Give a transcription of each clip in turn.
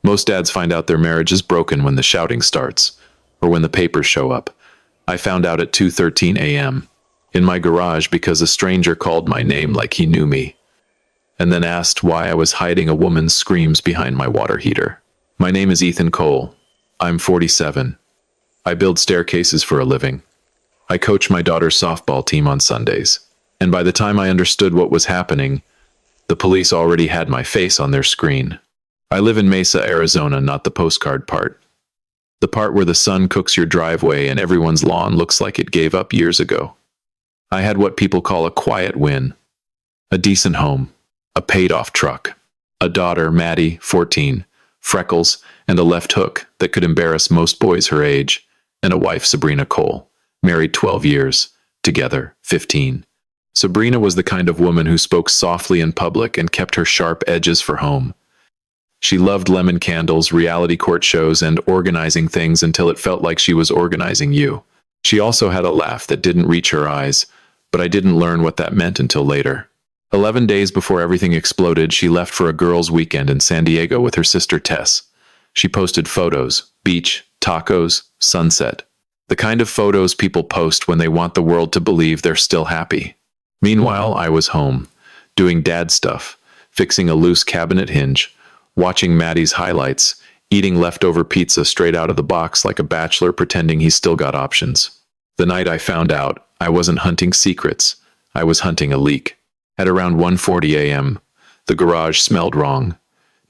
Most dads find out their marriage is broken when the shouting starts, or when the papers show up. I found out at 2:13 a.m. in my garage because a stranger called my name like he knew me, and then asked why I was hiding a woman's screams behind my water heater. My name is Ethan Cole. I'm 47. I build staircases for a living. I coach my daughter's softball team on Sundays. And by the time I understood what was happening, the police already had my face on their screen. I live in Mesa, Arizona, not the postcard part. The part where the sun cooks your driveway and everyone's lawn looks like it gave up years ago. I had what people call a quiet win. A decent home. A paid-off truck. A daughter, Maddie, 14, freckles, and a left hook that could embarrass most boys her age, and a wife, Sabrina Cole, married 12 years, together 15. Sabrina was the kind of woman who spoke softly in public and kept her sharp edges for home. She loved lemon candles, reality court shows, and organizing things until it felt like she was organizing you. She also had a laugh that didn't reach her eyes, but I didn't learn what that meant until later. 11 days before everything exploded, she left for a girls' weekend in San Diego with her sister Tess. She posted photos, beach, tacos, sunset. The kind of photos people post when they want the world to believe they're still happy. Meanwhile, I was home, doing dad stuff, fixing a loose cabinet hinge, watching Maddie's highlights, eating leftover pizza straight out of the box like a bachelor pretending he's still got options. The night I found out, I wasn't hunting secrets. I was hunting a leak. At around 1:40 a.m., the garage smelled wrong.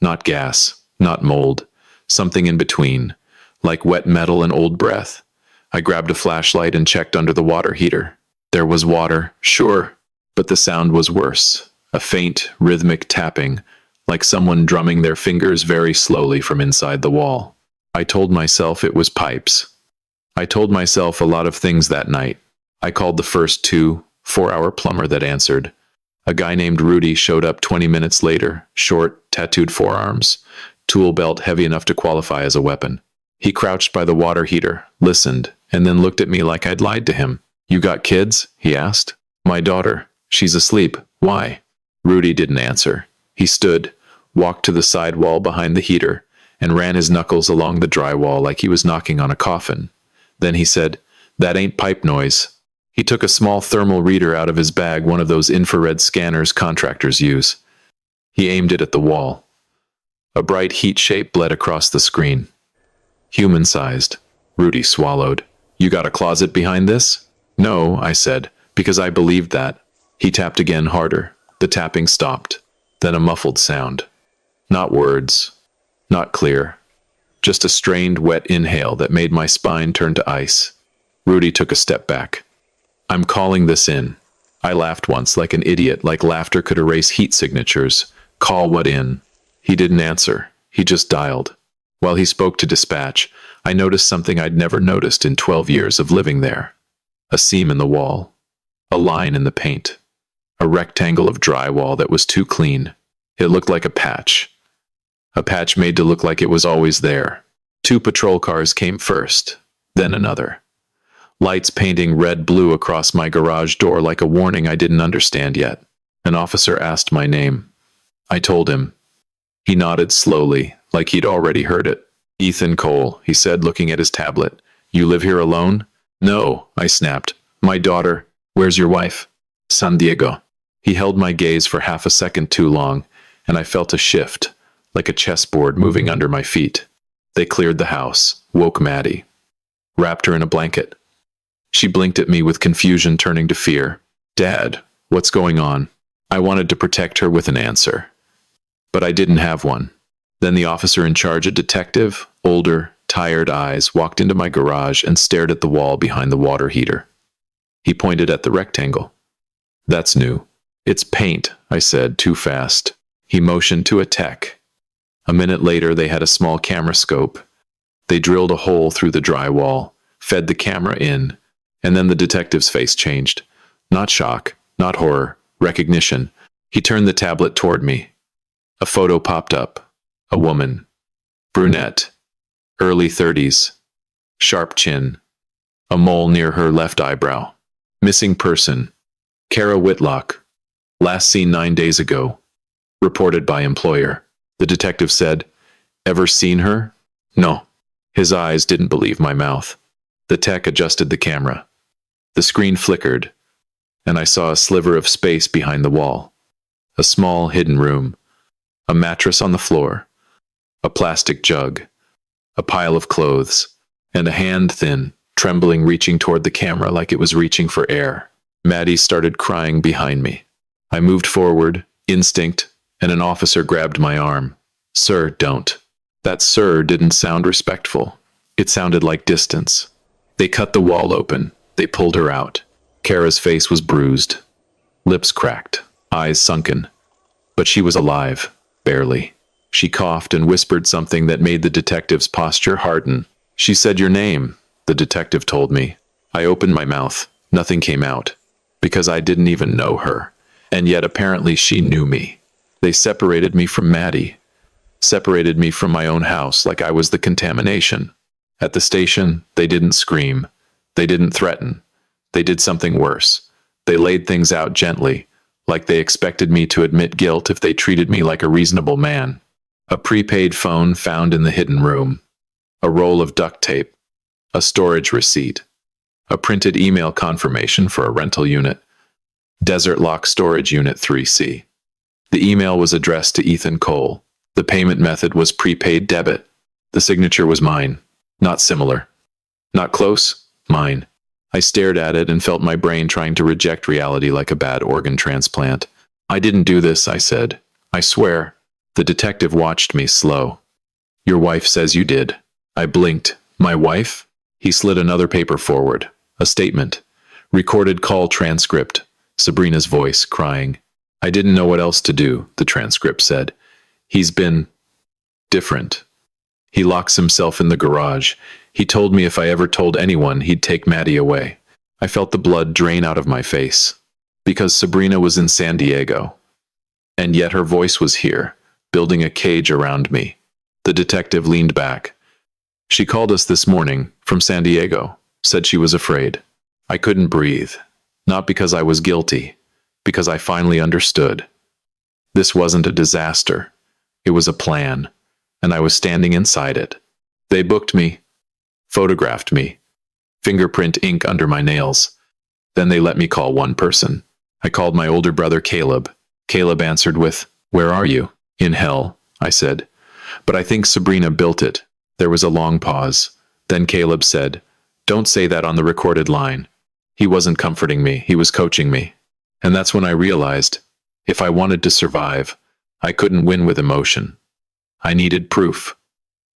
Not gas, not mold, something in between, like wet metal and old breath. I grabbed a flashlight and checked under the water heater. There was water, sure, but the sound was worse. A faint, rhythmic tapping, like someone drumming their fingers very slowly from inside the wall. I told myself it was pipes. I told myself a lot of things that night. I called the first 4-hour plumber that answered. A guy named Rudy showed up 20 minutes later, short, tattooed forearms, tool belt heavy enough to qualify as a weapon. He crouched by the water heater, listened, and then looked at me like I'd lied to him. "You got kids?" he asked. "My daughter. She's asleep. Why?" Rudy didn't answer. He stood, walked to the side wall behind the heater, and ran his knuckles along the drywall like he was knocking on a coffin. Then he said, "That ain't pipe noise." He took a small thermal reader out of his bag, one of those infrared scanners contractors use. He aimed it at the wall. A bright heat shape bled across the screen. Human-sized. Rudy swallowed. "You got a closet behind this?" "No," I said, because I believed that. He tapped again, harder. The tapping stopped. Then a muffled sound. Not words. Not clear. Just a strained, wet inhale that made my spine turn to ice. Rudy took a step back. "I'm calling this in." I laughed once, like an idiot, like laughter could erase heat signatures. "Call what in?" He didn't answer. He just dialed. While he spoke to dispatch, I noticed something I'd never noticed in 12 years of living there. A seam in the wall. A line in the paint. A rectangle of drywall that was too clean. It looked like a patch. A patch made to look like it was always there. 2 patrol cars came first, then another. Lights painting red-blue across my garage door like a warning I didn't understand yet. An officer asked my name. I told him. He nodded slowly, like he'd already heard it. "Ethan Cole," he said, looking at his tablet. "You live here alone?" "No," I snapped. "My daughter." "Where's your wife?" "San Diego." He held my gaze for half a second too long, and I felt a shift, like a chessboard moving under my feet. They cleared the house, woke Maddie, wrapped her in a blanket. She blinked at me with confusion turning to fear. "Dad, what's going on?" I wanted to protect her with an answer, but I didn't have one. Then the officer in charge, a detective, older, tired eyes, walked into my garage and stared at the wall behind the water heater. He pointed at the rectangle. "That's new." "It's paint," I said, too fast. He motioned to a tech. A minute later, they had a small camera scope. They drilled a hole through the drywall, fed the camera in, and then the detective's face changed. Not shock, not horror, recognition. He turned the tablet toward me. A photo popped up. A woman. Brunette. Early 30s. Sharp chin. A mole near her left eyebrow. Missing person. Kara Whitlock. Last seen 9 days ago. Reported by employer. The detective said, Ever seen her? No. His eyes didn't believe my mouth. The tech adjusted the camera. The screen flickered, and I saw a sliver of space behind the wall. A small, hidden room. A mattress on the floor. A plastic jug. A pile of clothes. And a hand thin, trembling, reaching toward the camera like it was reaching for air. Maddie started crying behind me. I moved forward, instinct, and an officer grabbed my arm. Sir, don't. That sir didn't sound respectful. It sounded like distance. They cut the wall open. They pulled her out. Kara's face was bruised. Lips cracked. Eyes sunken. But she was alive. Barely. She coughed and whispered something that made the detective's posture harden. She said your name, the detective told me. I opened my mouth. Nothing came out. Because I didn't even know her. And yet apparently she knew me. They separated me from Maddie. Separated me from my own house like I was the contamination. At the station, they didn't scream. They didn't threaten. They did something worse. They laid things out gently, like they expected me to admit guilt if they treated me like a reasonable man. A prepaid phone found in the hidden room. A roll of duct tape. A storage receipt. A printed email confirmation for a rental unit. Desert Lock Storage Unit 3C. The email was addressed to Ethan Cole. The payment method was prepaid debit. The signature was mine. Not similar. Not close. Mine. I stared at it and felt my brain trying to reject reality like a bad organ transplant. I didn't do this, I said. I swear. The detective watched me slow. Your wife says you did. I blinked. My wife? He slid another paper forward. A statement. Recorded call transcript. Sabrina's voice, crying. I didn't know what else to do, the transcript said. He's been different. He locks himself in the garage. He told me if I ever told anyone, he'd take Maddie away. I felt the blood drain out of my face. Because Sabrina was in San Diego. And yet her voice was here, building a cage around me. The detective leaned back. She called us this morning, from San Diego, said she was afraid. I couldn't breathe. Not because I was guilty, because I finally understood. This wasn't a disaster. It was a plan, and I was standing inside it. They booked me, photographed me, fingerprint ink under my nails. Then they let me call one person. I called my older brother Caleb. Caleb answered with, "Where are you?" "In hell," I said. "But I think Sabrina built it." There was a long pause. Then Caleb said, "Don't say that on the recorded line." He wasn't comforting me, he was coaching me. And that's when I realized, if I wanted to survive, I couldn't win with emotion. I needed proof.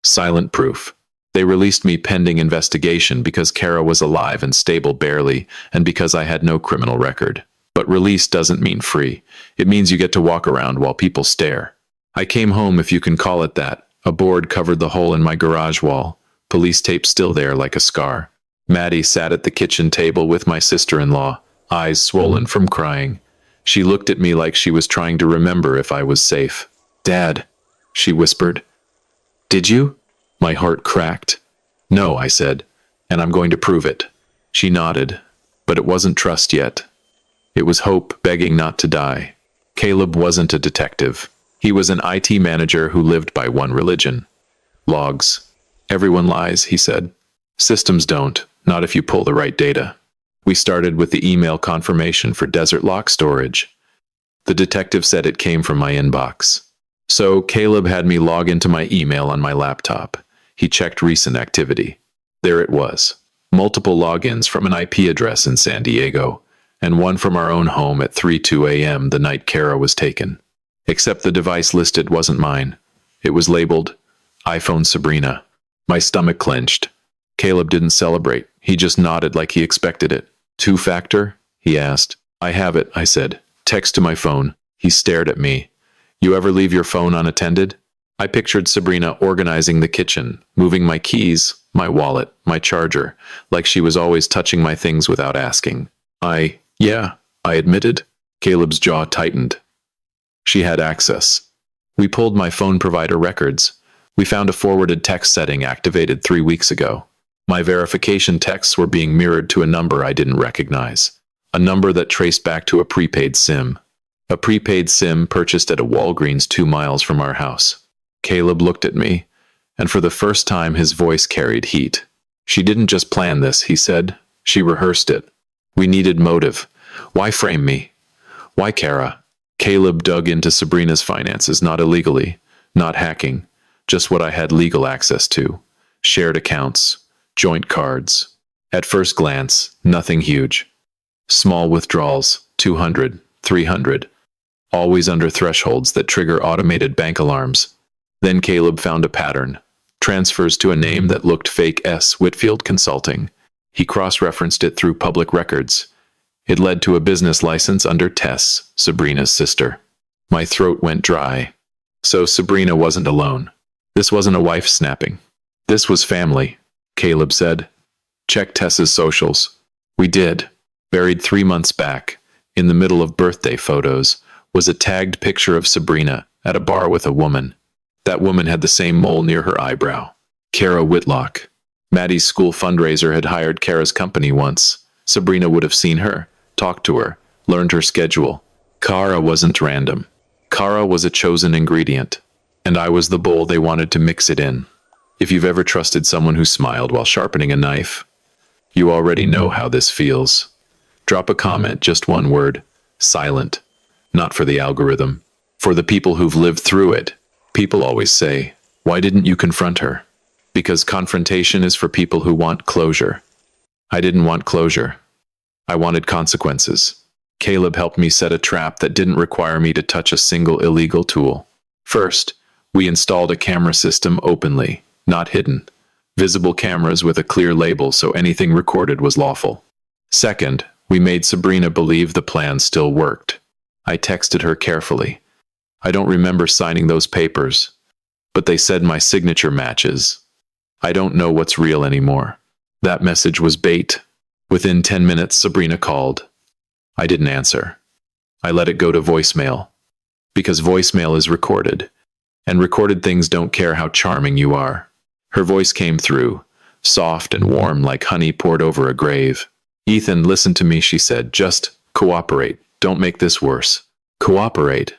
Silent proof. They released me pending investigation because Kara was alive and stable barely, and because I had no criminal record. But release doesn't mean free. It means you get to walk around while people stare. I came home, if you can call it that. A board covered the hole in my garage wall. Police tape still there like a scar. Maddie sat at the kitchen table with my sister-in-law, eyes swollen from crying. She looked at me like she was trying to remember if I was safe. "Dad," she whispered. "Did you?" My heart cracked. "No," I said, "and I'm going to prove it." She nodded, but it wasn't trust yet. It was hope begging not to die. Caleb wasn't a detective. He was an IT manager who lived by one religion. Logs. Everyone lies, he said. Systems don't, not if you pull the right data. We started with the email confirmation for Desert Lock Storage. The detective said it came from my inbox. So Caleb had me log into my email on my laptop. He checked recent activity. There it was. Multiple logins from an IP address in San Diego, and one from our own home at 3:02 a.m. the night Kara was taken. Except the device listed wasn't mine. It was labeled iPhone Sabrina. My stomach clenched. Caleb didn't celebrate. He just nodded like he expected it. "Two-factor?" he asked. "I have it," I said. "Text to my phone." He stared at me. "You ever leave your phone unattended?" I pictured Sabrina organizing the kitchen, moving my keys, my wallet, my charger, like she was always touching my things without asking. Yeah, I admitted. Caleb's jaw tightened. She had access. We pulled my phone provider records. We found a forwarded text setting activated 3 weeks ago. My verification texts were being mirrored to a number I didn't recognize. A number that traced back to a prepaid SIM. A prepaid SIM purchased at a Walgreens 2 miles from our house. Caleb looked at me. And for the first time his voice carried heat. She didn't just plan this, he said. She rehearsed it. We needed motive. Why frame me? Why Kara? Caleb dug into Sabrina's finances, not illegally, not hacking, just what I had legal access to. Shared accounts, joint cards. At first glance, nothing huge. Small withdrawals, 200, 300, always under thresholds that trigger automated bank alarms. Then Caleb found a pattern. Transfers to a name that looked fake. Whitfield Consulting. He cross-referenced it through public records. It led to a business license under Tess, Sabrina's sister. My throat went dry. So Sabrina wasn't alone. This wasn't a wife snapping. This was family, Caleb said. Check Tess's socials. We did. Buried 3 months back, in the middle of birthday photos, was a tagged picture of Sabrina at a bar with a woman. That woman had the same mole near her eyebrow. Kara Whitlock. Maddie's school fundraiser had hired Kara's company once. Sabrina would have seen her, talked to her, learned her schedule. Kara wasn't random. Kara was a chosen ingredient, and I was the bowl they wanted to mix it in. If you've ever trusted someone who smiled while sharpening a knife, you already know how this feels. Drop a comment, just one word. Silent. Not for the algorithm. For the people who've lived through it. People always say, why didn't you confront her? Because confrontation is for people who want closure. I didn't want closure. I wanted consequences. Caleb helped me set a trap that didn't require me to touch a single illegal tool. First, we installed a camera system openly, not hidden. Visible cameras with a clear label so anything recorded was lawful. Second, we made Sabrina believe the plan still worked. I texted her carefully. I don't remember signing those papers, but they said my signature matches. I don't know what's real anymore. That message was bait. Within 10 minutes, Sabrina called. I didn't answer. I let it go to voicemail. Because voicemail is recorded, and recorded things don't care how charming you are. Her voice came through, soft and warm like honey poured over a grave. Ethan, listen to me, she said. Just cooperate. Don't make this worse. Cooperate.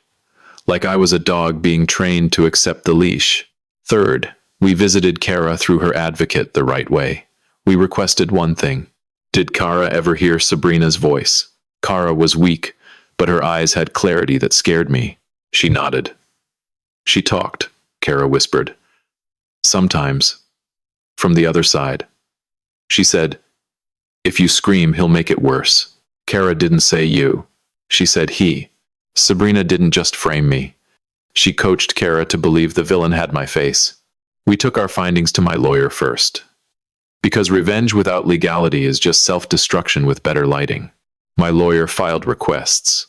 Like I was a dog being trained to accept the leash. Third, we visited Kara through her advocate the right way. We requested one thing. Did Kara ever hear Sabrina's voice? Kara was weak, but her eyes had clarity that scared me. She nodded. She talked, Kara whispered. Sometimes. From the other side. She said, if you scream, he'll make it worse. Kara didn't say you. She said he. Sabrina didn't just frame me. She coached Kara to believe the villain had my face. We took our findings to my lawyer first. Because revenge without legality is just self-destruction with better lighting. My lawyer filed requests.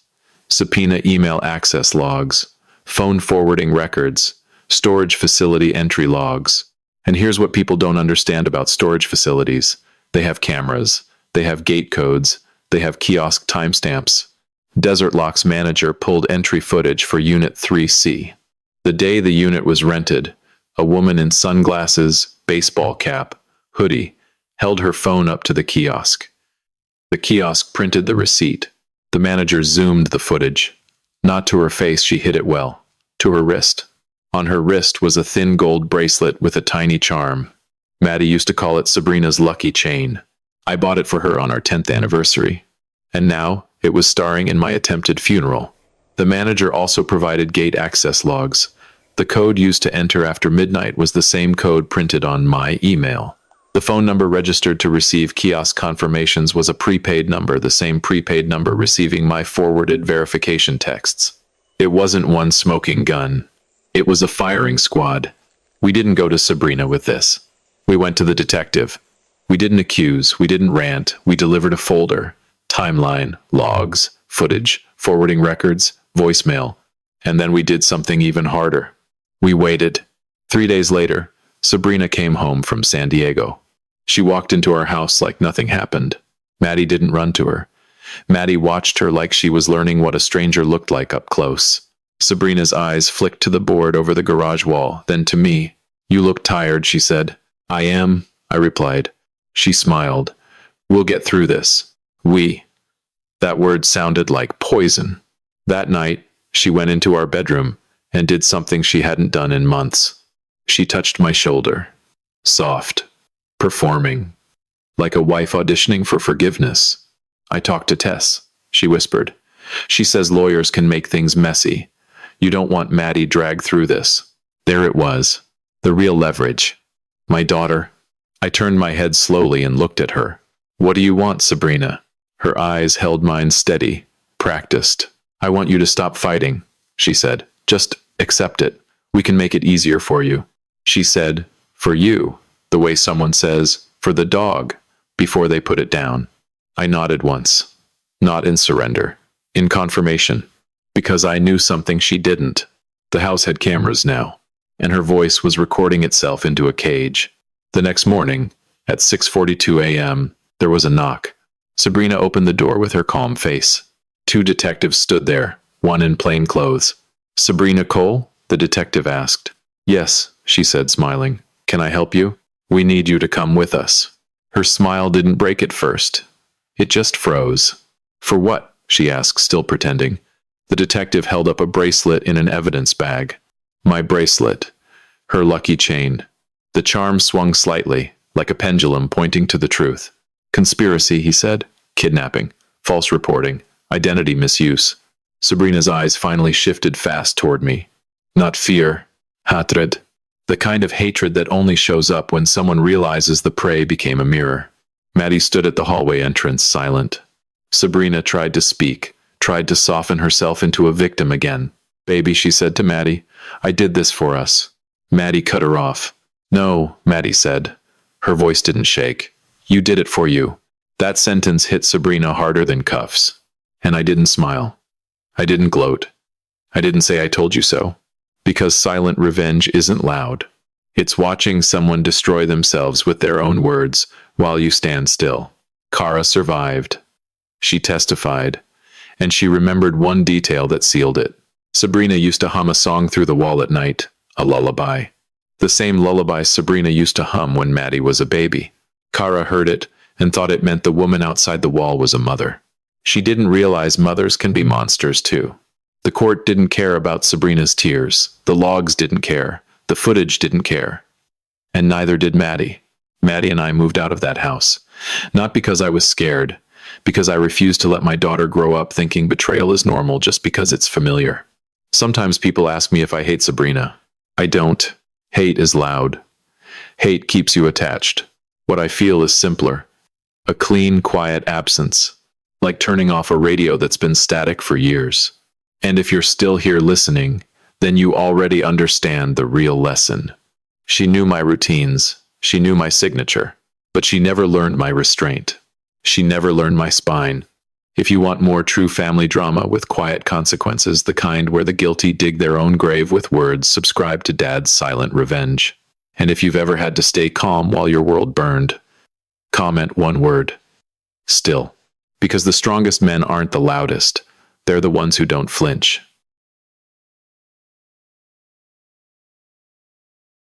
Subpoena email access logs, phone forwarding records, storage facility entry logs. And here's what people don't understand about storage facilities. They have cameras, they have gate codes, they have kiosk timestamps. Desert Lock's manager pulled entry footage for Unit 3C. The day the unit was rented, a woman in sunglasses, baseball cap, hoodie, held her phone up to the kiosk. The kiosk printed the receipt. The manager zoomed the footage. Not to her face, she hid it well. To her wrist. On her wrist was a thin gold bracelet with a tiny charm. Maddie used to call it Sabrina's lucky chain. I bought it for her on our 10th anniversary. And now, it was starring in my attempted funeral. The manager also provided gate access logs. The code used to enter after midnight was the same code printed on my email. The phone number registered to receive kiosk confirmations was a prepaid number, the same prepaid number receiving my forwarded verification texts. It wasn't one smoking gun. It was a firing squad. We didn't go to Sabrina with this. We went to the detective. We didn't accuse, we didn't rant, we delivered a folder. Timeline, logs, footage, forwarding records, voicemail. And then we did something even harder. We waited. 3 days later, Sabrina came home from San Diego. She walked into our house like nothing happened. Maddie didn't run to her. Maddie watched her like she was learning what a stranger looked like up close. Sabrina's eyes flicked to the board over the garage wall, then to me. You look tired, she said. I am, I replied. She smiled. We'll get through this. We. That word sounded like poison. That night, she went into our bedroom and did something she hadn't done in months. She touched my shoulder. Soft. Performing. Like a wife auditioning for forgiveness. I talked to Tess, she whispered. She says lawyers can make things messy. You don't want Maddie dragged through this. There it was. The real leverage. My daughter. I turned my head slowly and looked at her. What do you want, Sabrina? Her eyes held mine steady, practiced. I want you to stop fighting, she said. Just accept it. We can make it easier for you. She said, for you, the way someone says, for the dog, before they put it down. I nodded once. Not in surrender. In confirmation. Because I knew something she didn't. The house had cameras now, and her voice was recording itself into a cage. The next morning, at 6:42 a.m., there was a knock. Sabrina opened the door with her calm face. 2 detectives stood there, one in plain clothes. Sabrina Cole? The detective asked. Yes, she said, smiling. Can I help you? We need you to come with us. Her smile didn't break at first. It just froze. For what? She asked, still pretending. The detective held up a bracelet in an evidence bag. My bracelet. Her lucky chain. The charm swung slightly, like a pendulum pointing to the truth. Conspiracy, he said. Kidnapping. False reporting. Identity misuse. Sabrina's eyes finally shifted fast toward me. Not fear. Hatred. The kind of hatred that only shows up when someone realizes the prey became a mirror. Maddie stood at the hallway entrance, silent. Sabrina tried to speak, tried to soften herself into a victim again. Baby, she said to Maddie, I did this for us. Maddie cut her off. No, Maddie said. Her voice didn't shake. You did it for you. That sentence hit Sabrina harder than cuffs. And I didn't smile. I didn't gloat. I didn't say I told you so. Because silent revenge isn't loud. It's watching someone destroy themselves with their own words while you stand still. Kara survived. She testified. And she remembered one detail that sealed it. Sabrina used to hum a song through the wall at night, a lullaby. The same lullaby Sabrina used to hum when Maddie was a baby. Kara heard it and thought it meant the woman outside the wall was a mother. She didn't realize mothers can be monsters too. The court didn't care about Sabrina's tears. The logs didn't care. The footage didn't care. And neither did Maddie. Maddie and I moved out of that house. Not because I was scared, because I refused to let my daughter grow up thinking betrayal is normal just because it's familiar. Sometimes people ask me if I hate Sabrina. I don't. Hate is loud. Hate keeps you attached. What I feel is simpler. A clean, quiet absence. Like turning off a radio that's been static for years. And if you're still here listening, then you already understand the real lesson. She knew my routines. She knew my signature. But she never learned my restraint. She never learned my spine. If you want more true family drama with quiet consequences, the kind where the guilty dig their own grave with words, subscribe to Dad's Silent Revenge. And if you've ever had to stay calm while your world burned, comment one word. Still. Because the strongest men aren't the loudest. They're the ones who don't flinch.